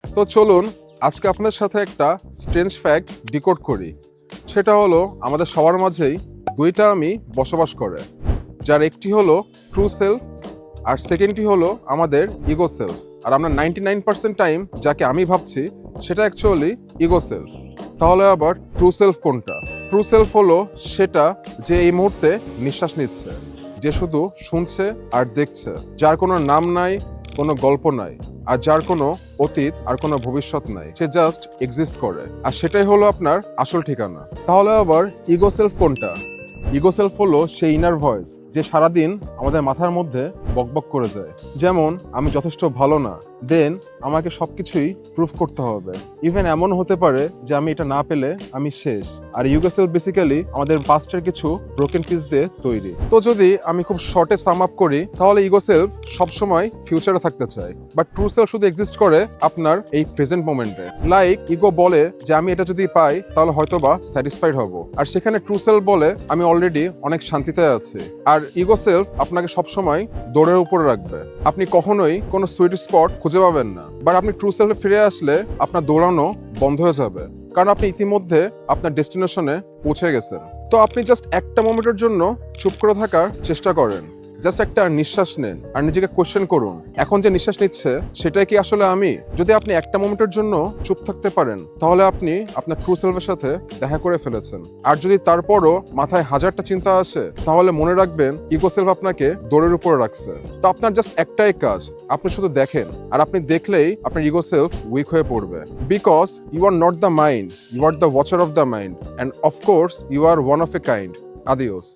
তো চলুন আজকে আপনাদের সাথে একটা স্ট্রেঞ্জ ফ্যাক্ট ডিকোড করি। সেটা হলো আমাদের সবার মাঝেই দুইটা আমি বসবাস করে, যার একটি হলো ট্রু সেলফ আর সেকেন্ডটি হলো আমাদের ইগো সেলফ। আর আমরা 99% টাইম যাকে আমি ভাবছি সেটা অ্যাকচুয়ালি ইগো সেলফ। তাহলে আবার ট্রু সেলফ কোনটা? ট্রু সেলফ হলো সেটা যে এই মুহূর্তে নিঃশ্বাস নিচ্ছে, যে শুধু শুনছে আর দেখছে, যার কোনো নাম নাই, কোনো গল্প নাই, আর যার কোনো অতীত আর কোনো ভবিষ্যৎ নাই। সে জাস্ট এক্সিস্ট করে, আর সেটাই হলো আপনার আসল ঠিকানা। তাহলে আবার ইগো সেলফ কোনটা? ইগো সেলফ হলো সেই ইনার ভয়েস যে সারাদিন আমাদের মাথার মধ্যে বকবক করে যায়, যেমন আমি যথেষ্ট ভালো না, দেন আমাকে সবকিছুই প্রুফ করতে হবে। ইভেন এমন হতে পারে যে আমি এটা না পেলে আমি শেষ। আর ইগো সেলফ বেসিক্যালি আমাদের পাস্টের কিছু ব্রোকেন পিস দিয়ে তৈরি। তো যদি আমি খুব শর্টে সাম আপ করি, তাহলে ইগো সেলফ সবসময় ফিউচারে থাকতে চায়, বাট ট্রু সেলফ শুধু এক্সিস্ট করে আপনার এই প্রেজেন্ট মোমেন্টে। লাইক ইগো বলে যে আমি এটা যদি পাই তাহলে হয়তোবা স্যাটিসফাইড হব, আর সেখানে ট্রু সেলফ বলে আমি অলরেডি অনেক শান্তিতে আছি। আর ইগো সেলফ আপনাকে সবসময় দৌড়ের উপরে রাখবে, আপনি কখনোই কোনো সুইট স্পট খুঁজে পাবেন না। বাট আপনি ট্রু সেলফে ফিরে আসলে আপনার দৌড়ানো বন্ধ হয়ে যাবে, কারণ আপনি ইতিমধ্যে আপনার ডেস্টিনেশনে পৌঁছে গেছেন। তো আপনি জাস্ট একটা মোমেন্টের জন্য চুপ করে থাকার চেষ্টা করেন, জাস্ট একটা নিঃশ্বাস নেন আর নিজেকে কোশ্চেন করুন, এখন যে নিঃশ্বাস নিচ্ছে সেটাই কি আসলে আমি? যদি আপনি একটা মোমেন্টের জন্য চুপ থাকতে পারেন, তাহলে আপনি আপনার ট্রু সেলফের সাথে দেখা করে ফেলেছেন। আর যদি তারপরও মাথায় হাজারটা চিন্তা আসে, তাহলে মনে রাখবেন ইগো সেলফ আপনাকে দৌড়ের উপরে রাখছে। তো আপনার জাস্ট একটাই কাজ, আপনি শুধু দেখেন, আর আপনি দেখলেই আপনার ইগো সেলফ উইক হয়ে পড়বে। Because you are not the mind, you are the watcher of the mind, and of course you are one of a kind. আদিওস।